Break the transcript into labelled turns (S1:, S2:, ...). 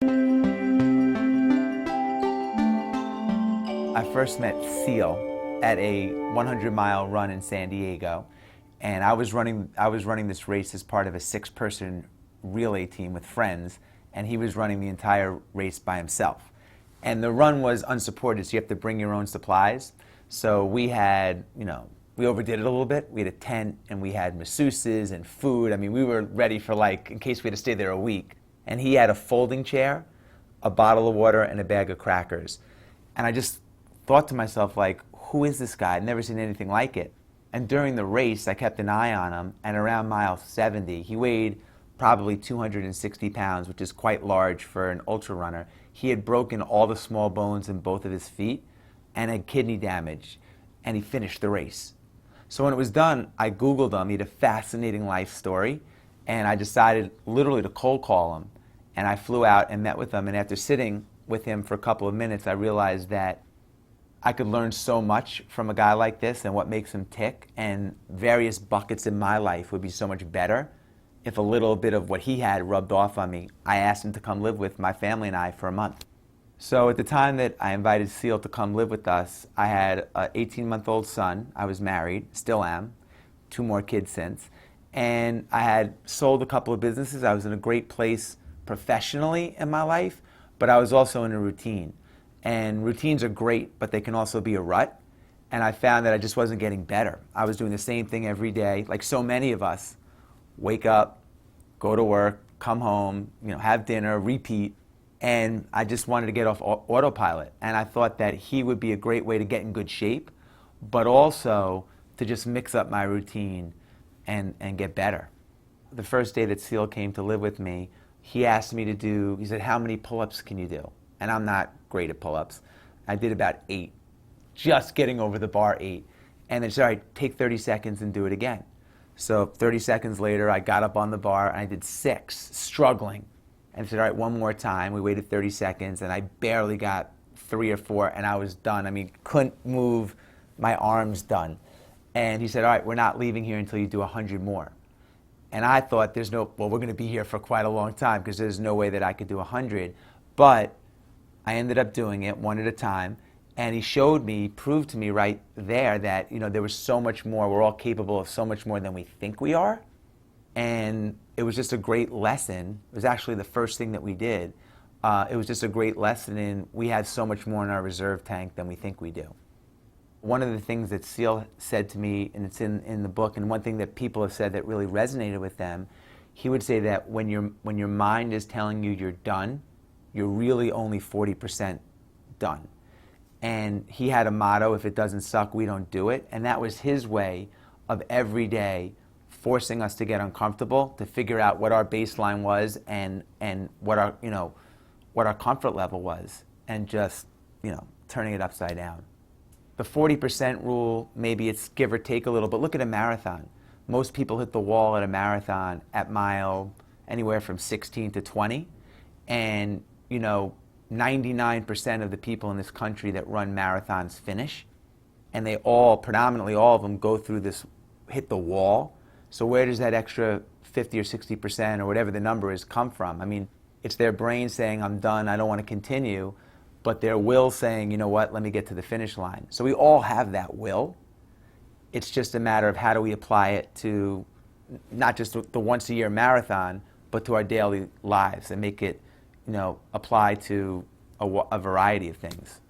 S1: I first met Seal at a 100-mile run in San Diego, and I was running this race as part of a 6-person relay team with friends, and he was running the entire race by himself. And the run was unsupported, so you have to bring your own supplies. So we had, we overdid it a little bit. We had a tent, and we had masseuses and food. I mean, we were ready for, in case we had to stay there a week. And he had a folding chair, a bottle of water, and a bag of crackers. And I just thought to myself, who is this guy? I'd never seen anything like it. And during the race, I kept an eye on him, and around mile 70, he weighed probably 260 pounds, which is quite large for an ultra runner. He had broken all the small bones in both of his feet and had kidney damage, and he finished the race. So when it was done, I Googled him. He had a fascinating life story, and I decided literally to cold call him. And I flew out and met with him, and after sitting with him for a couple of minutes, I realized that I could learn so much from a guy like this and what makes him tick, and various buckets in my life would be so much better if a little bit of what he had rubbed off on me. I asked him to come live with my family and I for a month. So at the time that I invited Seal to come live with us, I had an 18-month-old son. I was married, still am, 2 more kids since, and I had sold a couple of businesses. I was in a great place professionally in my life, but I was also in a routine. And routines are great, but they can also be a rut. And I found that I just wasn't getting better. I was doing the same thing every day, like so many of us. Wake up, go to work, come home, have dinner, repeat. And I just wanted to get off autopilot. And I thought that he would be a great way to get in good shape, but also to just mix up my routine and get better. The first day that Seal came to live with me, he asked me he said, how many pull-ups can you do? And I'm not great at pull-ups. I did about 8, just getting over the bar 8. And then he said, all right, take 30 seconds and do it again. So 30 seconds later, I got up on the bar and I did 6, struggling. And he said, all right, one more time. We waited 30 seconds and I barely got 3 or 4 and I was done. I mean, couldn't move my arms done. And he said, all right, we're not leaving here until you do 100 more. And I thought we're going to be here for quite a long time because there's no way that I could do 100. But I ended up doing it one at a time, and he proved to me right there that there was so much more. We're all capable of so much more than we think we are, and it was just a great lesson. It was actually the first thing that we did. It was just a great lesson in we have so much more in our reserve tank than we think we do. One of the things that Seal said to me, and it's in the book, and one thing that people have said that really resonated with them, he would say that when your mind is telling you you're done, you're really only 40% done. And he had a motto, if it doesn't suck, we don't do it. And that was his way of every day forcing us to get uncomfortable, to figure out what our baseline was and what our comfort level was, and just, turning it upside down. The 40% rule, maybe it's give or take a little, but look at a marathon. Most people hit the wall at a marathon at mile anywhere from 16 to 20. And 99% of the people in this country that run marathons finish, and they predominantly all of them go through this, hit the wall. So where does that extra 50 or 60% or whatever the number is come from? I mean, it's their brain saying, I'm done, I don't want to continue, but their will saying, you know what, let me get to the finish line. So we all have that will. It's just a matter of how do we apply it to not just the once-a-year marathon, but to our daily lives and make it apply to a variety of things.